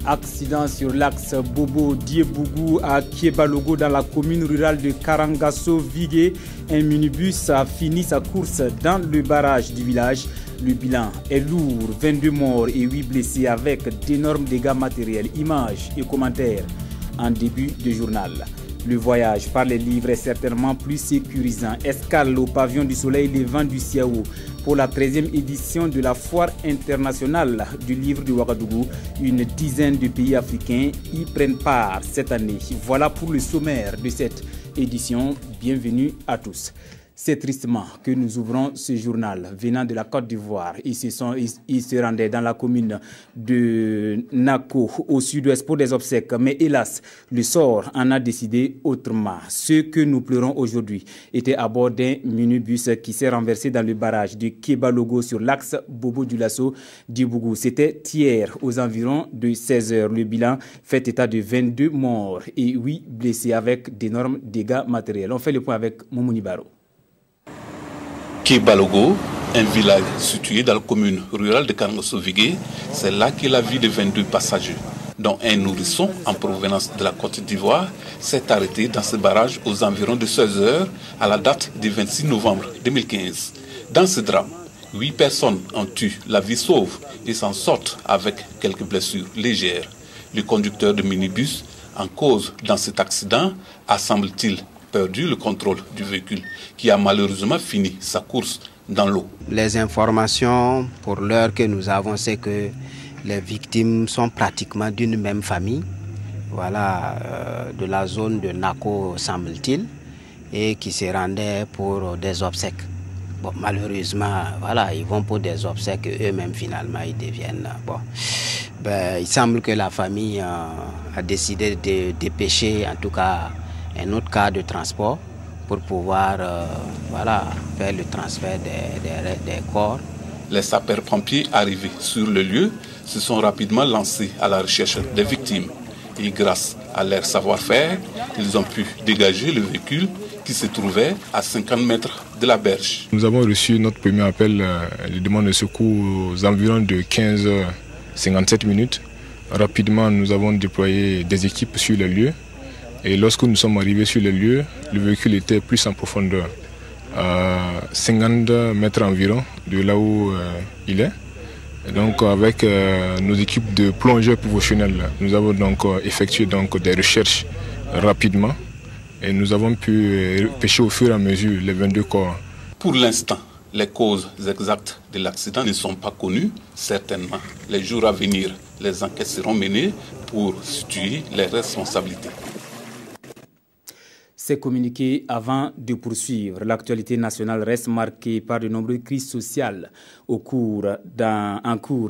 Accident sur l'axe Bobo-Diebougou à Kiebalogo dans la commune rurale de Karangasso-Vigué. Un minibus a fini sa course dans le barrage du village. Le bilan est lourd, 22 morts et 8 blessés avec d'énormes dégâts matériels. Images et commentaires en début de journal. Le voyage par les livres est certainement plus sécurisant. Escale au pavillon du soleil levant du Siao pour la 13e édition de la foire internationale du livre de Ouagadougou. Une dizaine de pays africains y prennent part cette année. Voilà pour le sommaire de cette édition. Bienvenue à tous. C'est tristement que nous ouvrons ce journal venant de la Côte d'Ivoire. Ils se rendaient dans la commune de Nako, au sud-ouest pour des obsèques. Mais hélas, le sort en a décidé autrement. Ceux que nous pleurons aujourd'hui étaient à bord d'un minibus qui s'est renversé dans le barrage de Kiebalogo sur l'axe Bobo-Dioulasso-Diebougou. C'était hier aux environs de 16 h. Le bilan fait état de 22 morts et 8 blessés avec d'énormes dégâts matériels. On fait le point avec Moumouni Baro. Kiebalogo, un village situé dans la commune rurale de Karangasso-Vigué, c'est là que la vie de 22 passagers, dont un nourrisson en provenance de la Côte d'Ivoire, s'est arrêté dans ce barrage aux environs de 16 h à la date du 26 novembre 2015. Dans ce drame, 8 personnes ont eu la vie sauve et s'en sortent avec quelques blessures légères. Le conducteur de minibus en cause dans cet accident a, semble-t-il, perdu le contrôle du véhicule qui a malheureusement fini sa course dans l'eau. Les informations pour l'heure que nous avons, c'est que les victimes sont pratiquement d'une même famille, voilà, de la zone de Nako semble-t-il, et qui se rendaient pour des obsèques. Bon, malheureusement, voilà, ils vont pour des obsèques et eux-mêmes finalement ils deviennent. Bon, il semble que la famille a décidé de dépêcher en tout cas un autre cas de transport pour pouvoir voilà, faire le transfert des corps. Les sapeurs-pompiers arrivés sur le lieu se sont rapidement lancés à la recherche des victimes. Et grâce à leur savoir-faire, ils ont pu dégager le véhicule qui se trouvait à 50 mètres de la berge. Nous avons reçu notre premier appel de demande de secours aux environs de 15h57 minutes. Rapidement, nous avons déployé des équipes sur le lieu. Et lorsque nous sommes arrivés sur le lieu, le véhicule était plus en profondeur, à 50 mètres environ de là où il est. Et donc avec nos équipes de plongeurs professionnels, nous avons donc effectué donc des recherches rapidement et nous avons pu pêcher au fur et à mesure les 22 corps. Pour l'instant, les causes exactes de l'accident ne sont pas connues. Certainement, les jours à venir, les enquêtes seront menées pour situer les responsabilités. C'est communiqué avant de poursuivre. L'actualité nationale reste marquée par de nombreuses crises sociales en cours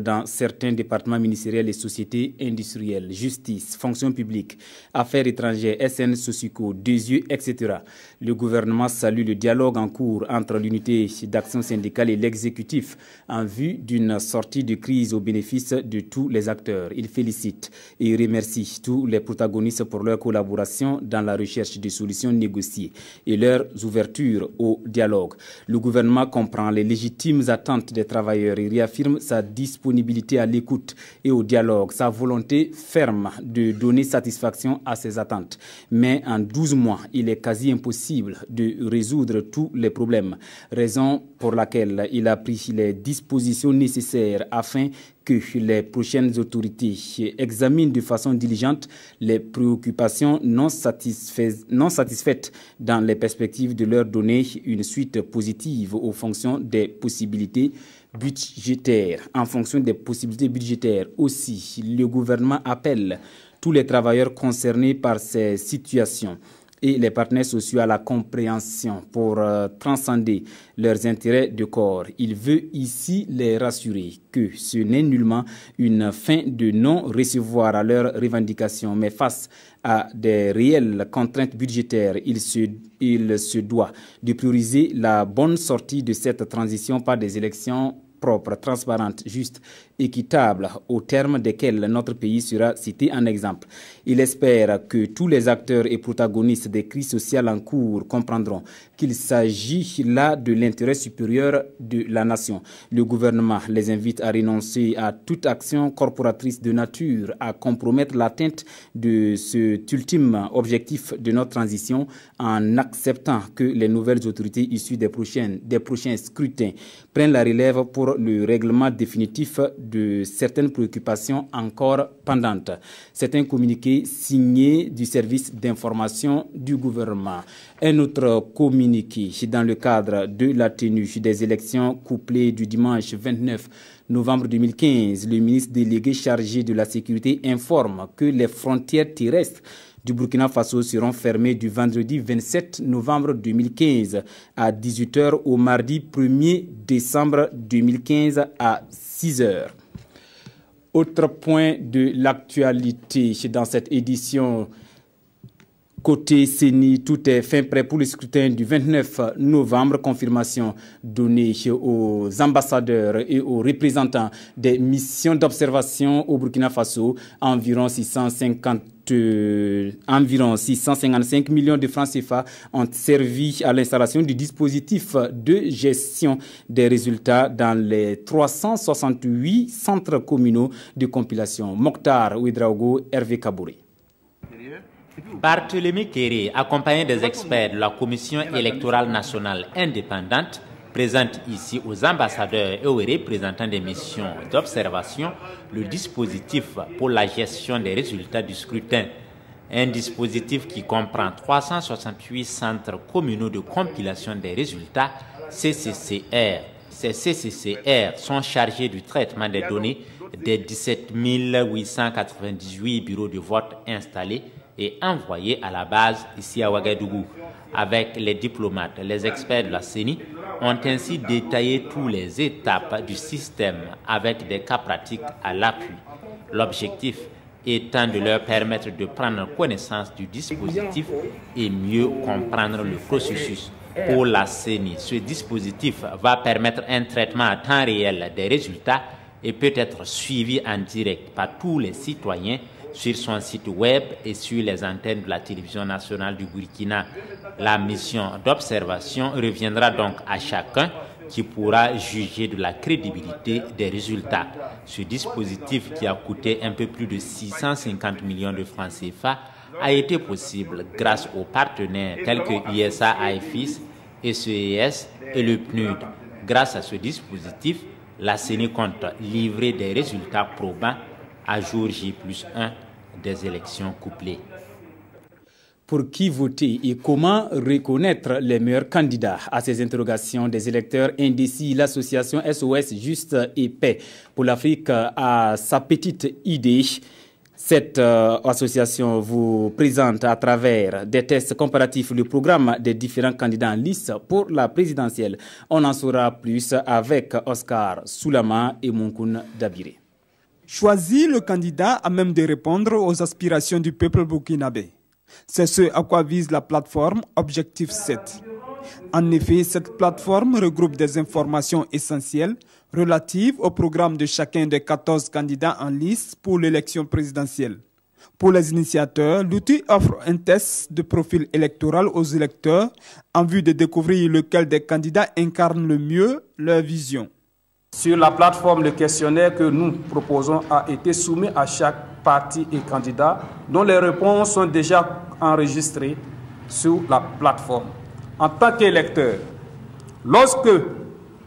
dans certains départements ministériels et sociétés industrielles, justice, fonction publique, affaires étrangères, SN, Socico, deux yeux, etc. Le gouvernement salue le dialogue en cours entre l'unité d'action syndicale et l'exécutif en vue d'une sortie de crise au bénéfice de tous les acteurs. Il félicite et remercie tous les protagonistes pour leur collaboration dans la recherche de solutions négociées et leur ouverture au dialogue. Le gouvernement comprend les légitimes attentes des travailleurs et réaffirme sa disponibilité à l'écoute et au dialogue, sa volonté ferme de donner satisfaction à ces attentes. Mais en 12 mois, il est quasi impossible de résoudre tous les problèmes, raison pour laquelle il a pris les dispositions nécessaires afin que les prochaines autorités examinent de façon diligente les préoccupations non satisfaites dans les perspectives de leur donner une suite positive aux fonctions des possibilités budgétaires. En fonction des possibilités budgétaires aussi, le gouvernement appelle tous les travailleurs concernés par ces situations et les partenaires sociaux à la compréhension pour transcender leurs intérêts de corps. Il veut ici les rassurer que ce n'est nullement une fin de non-recevoir à leurs revendications, mais face à des réelles contraintes budgétaires, il se doit de prioriser la bonne sortie de cette transition par des élections propres, transparentes, justes, équitables, au terme desquelles notre pays sera cité en exemple. Il espère que tous les acteurs et protagonistes des crises sociales en cours comprendront qu'il s'agit là de l'intérêt supérieur de la nation. Le gouvernement les invite à renoncer à toute action corporatrice de nature à compromettre l'atteinte de cet ultime objectif de notre transition en acceptant que les nouvelles autorités issues des prochains scrutins prennent la relève pour le règlement définitif de certaines préoccupations encore pendantes. C'est un communiqué signé du service d'information du gouvernement. Un autre communiqué dans le cadre de la tenue des élections couplées du dimanche 29 novembre 2015, le ministre délégué chargé de la sécurité informe que les frontières terrestres du Burkina Faso seront fermées du vendredi 27 novembre 2015 à 18h au mardi 1er décembre 2015 à 6h. Autre point de l'actualité dans cette édition. Côté CENI, tout est fin prêt pour le scrutin du 29 novembre. Confirmation donnée aux ambassadeurs et aux représentants des missions d'observation au Burkina Faso. Environ 655 millions de francs CFA ont servi à l'installation du dispositif de gestion des résultats dans les 368 centres communaux de compilation. Mokhtar Ouedraogo, Hervé Kabouré. Barthélémy Kéré, accompagné des experts de la Commission électorale nationale indépendante, présente ici aux ambassadeurs et aux représentants des missions d'observation le dispositif pour la gestion des résultats du scrutin. Un dispositif qui comprend 368 centres communaux de compilation des résultats, CCCR. Ces CCCR sont chargés du traitement des données des 17 898 bureaux de vote installés et envoyés à la base ici à Ouagadougou. Avec les diplomates, les experts de la CENI ont ainsi détaillé toutes les étapes du système avec des cas pratiques à l'appui. L'objectif étant de leur permettre de prendre connaissance du dispositif et mieux comprendre le processus. Pour la CENI, ce dispositif va permettre un traitement à temps réel des résultats et peut être suivi en direct par tous les citoyens sur son site web et sur les antennes de la télévision nationale du Burkina. La mission d'observation reviendra donc à chacun qui pourra juger de la crédibilité des résultats. Ce dispositif, qui a coûté un peu plus de 650 millions de francs CFA, a été possible grâce aux partenaires tels que ISA AFIS, SES et le PNUD. Grâce à ce dispositif, la CENI compte livrer des résultats probants à jour J+1 des élections couplées. Pour qui voter et comment reconnaître les meilleurs candidats? À ces interrogations des électeurs indécis, l'association SOS Juste et Paix pour l'Afrique a sa petite idée. Cette association vous présente à travers des tests comparatifs le programme des différents candidats en lice pour la présidentielle. On en saura plus avec Oscar Soulama et Monkoun Dabiré. Choisis le candidat à même de répondre aux aspirations du peuple burkinabé. C'est ce à quoi vise la plateforme Objectif 7. En effet, cette plateforme regroupe des informations essentielles relatives au programme de chacun des 14 candidats en lice pour l'élection présidentielle. Pour les initiateurs, l'outil offre un test de profil électoral aux électeurs en vue de découvrir lequel des candidats incarne le mieux leur vision. Sur la plateforme, le questionnaire que nous proposons a été soumis à chaque parti et candidat dont les réponses sont déjà enregistrées sur la plateforme. En tant qu'électeur, lorsque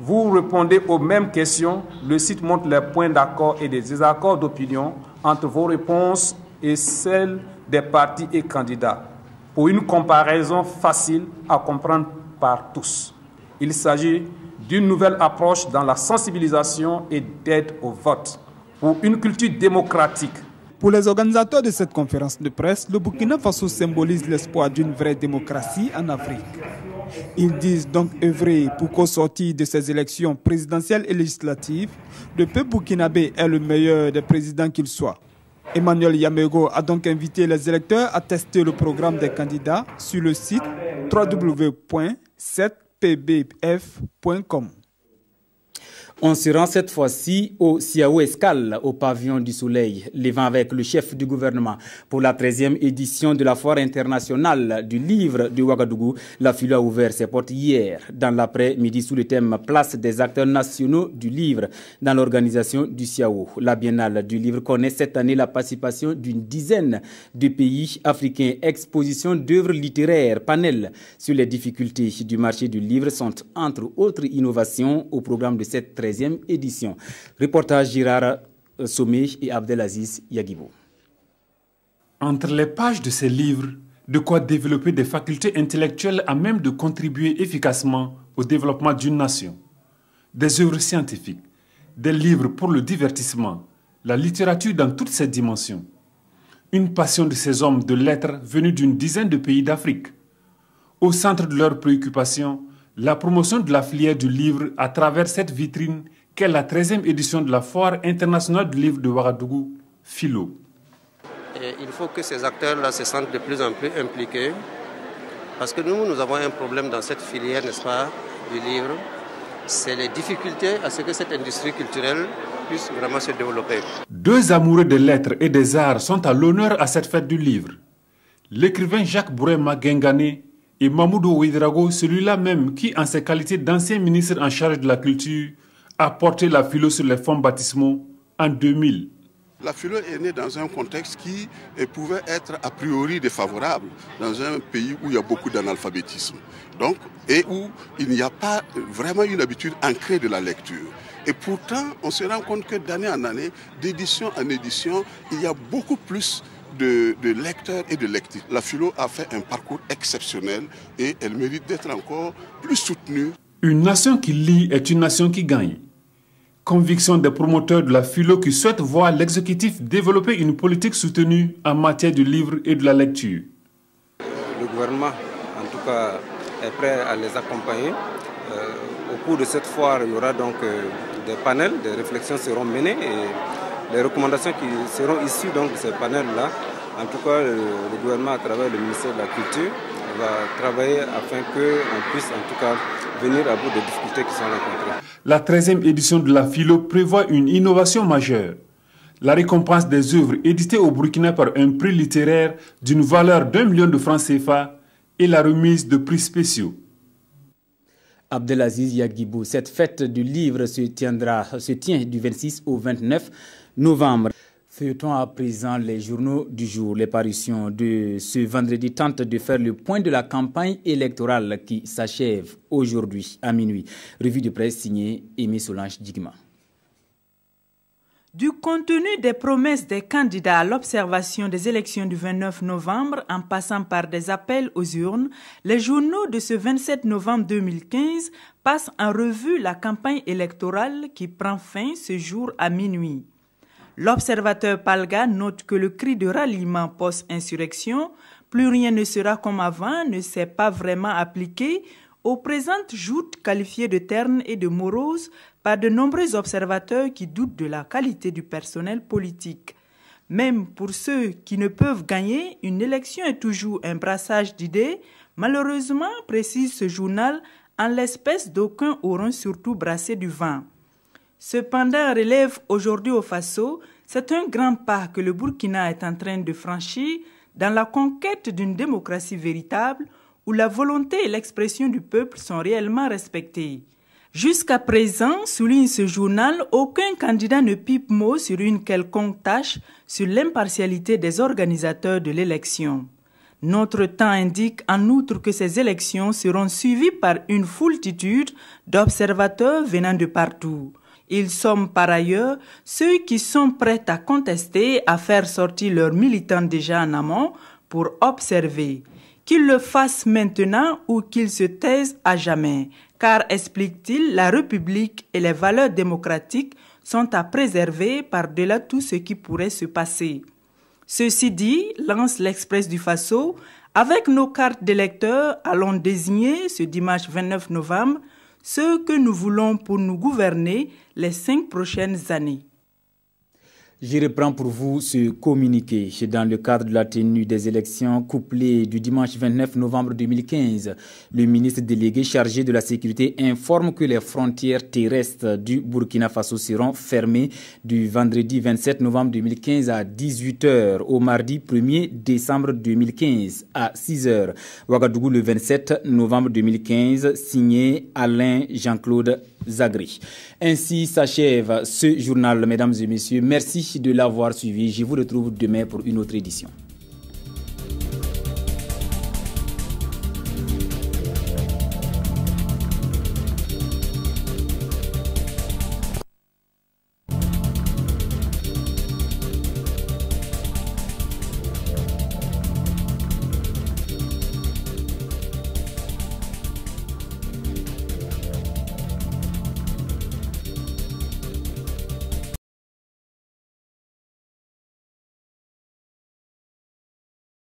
vous répondez aux mêmes questions, le site montre les points d'accord et des désaccords d'opinion entre vos réponses et celles des partis et candidats, pour une comparaison facile à comprendre par tous. Il s'agit d'une nouvelle approche dans la sensibilisation et d'aide au vote, pour une culture démocratique. Pour les organisateurs de cette conférence de presse, le Burkina Faso symbolise l'espoir d'une vraie démocratie en Afrique. Ils disent donc œuvrer pour qu'au sortir de ces élections présidentielles et législatives, le peuple burkinabé est le meilleur des présidents qu'il soit. Emmanuel Yamego a donc invité les électeurs à tester le programme des candidats sur le site www.7pbf.com. On se rend cette fois-ci au Siao Escale, au pavillon du Soleil, levant avec le chef du gouvernement. Pour la 13e édition de la Foire internationale du livre de Ouagadougou, la FILO a ouvert ses portes hier, dans l'après-midi, sous le thème « Place des acteurs nationaux du livre » dans l'organisation du Siao. La Biennale du livre connaît cette année la participation d'une dizaine de pays africains. Exposition d'œuvres littéraires, panels sur les difficultés du marché du livre sont, entre autres innovations, au programme de cette 13e édition. Reportage Girard Somé et Abdelaziz Yaguibo. Entre les pages de ces livres, de quoi développer des facultés intellectuelles à même de contribuer efficacement au développement d'une nation. Des œuvres scientifiques, des livres pour le divertissement, la littérature dans toutes ses dimensions. Une passion de ces hommes de lettres venus d'une dizaine de pays d'Afrique. Au centre de leurs préoccupations, la promotion de la filière du livre à travers cette vitrine qu'est la 13e édition de la Foire internationale du livre de Ouagadougou, FILO. Et il faut que ces acteurs-là se sentent de plus en plus impliqués parce que nous avons un problème dans cette filière, n'est-ce pas, du livre. C'est les difficultés à ce que cette industrie culturelle puisse vraiment se développer. Deux amoureux des lettres et des arts sont à l'honneur à cette fête du livre. L'écrivain Jacques Bourema Guengane et Mamoudou Ouedraogo, celui-là même qui, en ses qualités d'ancien ministre en charge de la culture, a porté la philo sur les fonds baptismaux en 2000. La philo est née dans un contexte qui pouvait être a priori défavorable, dans un pays où il y a beaucoup d'analphabétisme, donc, et où il n'y a pas vraiment une habitude ancrée de la lecture. Et pourtant, on se rend compte que d'année en année, d'édition en édition, il y a beaucoup plus de lecteurs et de lectrices. La philo a fait un parcours exceptionnel et elle mérite d'être encore plus soutenue. Une nation qui lit est une nation qui gagne. Conviction des promoteurs de la philo qui souhaitent voir l'exécutif développer une politique soutenue en matière du livre et de la lecture. Le gouvernement, en tout cas, est prêt à les accompagner. Au cours de cette foire, il y aura donc des panels, des réflexions seront menées et les recommandations qui seront issues donc de ces panels-là, en tout cas, le gouvernement, à travers le ministère de la Culture, va travailler afin qu'on puisse en tout cas venir à bout des difficultés qui sont rencontrées. La 13e édition de la philo prévoit une innovation majeure. La récompense des œuvres éditées au Burkina par un prix littéraire d'une valeur d'1 million de francs CFA et la remise de prix spéciaux. Abdelaziz Yaguibou, cette fête du livre se tient du 26 au 29 novembre. Feuilletons à présent les journaux du jour. Les parutions de ce vendredi tentent de faire le point de la campagne électorale qui s'achève aujourd'hui à minuit. Revue de presse signée Aimé Solange Digma. Du contenu des promesses des candidats à l'observation des élections du 29 novembre, en passant par des appels aux urnes, les journaux de ce 27 novembre 2015 passent en revue la campagne électorale qui prend fin ce jour à minuit. L'observateur Palga note que le cri de ralliement post-insurrection, plus rien ne sera comme avant, ne s'est pas vraiment appliqué aux présentes joutes qualifiées de ternes et de moroses par de nombreux observateurs qui doutent de la qualité du personnel politique. Même pour ceux qui ne peuvent gagner, une élection est toujours un brassage d'idées. Malheureusement, précise ce journal, en l'espèce d'aucuns auront surtout brassé du vin. Cependant, relève aujourd'hui au Faso, c'est un grand pas que le Burkina est en train de franchir dans la conquête d'une démocratie véritable où la volonté et l'expression du peuple sont réellement respectées. Jusqu'à présent, souligne ce journal, aucun candidat ne pipe mot sur une quelconque tâche sur l'impartialité des organisateurs de l'élection. Notre temps indique en outre que ces élections seront suivies par une foultitude d'observateurs venant de partout. Ils sont par ailleurs ceux qui sont prêts à contester, à faire sortir leurs militants déjà en amont pour observer. Qu'ils le fassent maintenant ou qu'ils se taisent à jamais, car, explique-t-il, la République et les valeurs démocratiques sont à préserver par-delà tout ce qui pourrait se passer. Ceci dit, lance l'Express du Faso, avec nos cartes d'électeurs, allons désigner ce dimanche 29 novembre ceux que nous voulons pour nous gouverner les 5 prochaines années. Je reprends pour vous ce communiqué. Dans le cadre de la tenue des élections couplées du dimanche 29 novembre 2015, le ministre délégué chargé de la sécurité informe que les frontières terrestres du Burkina Faso seront fermées du vendredi 27 novembre 2015 à 18h au mardi 1er décembre 2015 à 6h. Ouagadougou le 27 novembre 2015, signé Alain Jean-Claude Zagri. Ainsi s'achève ce journal, mesdames et messieurs. Merci de l'avoir suivi. Je vous retrouve demain pour une autre édition.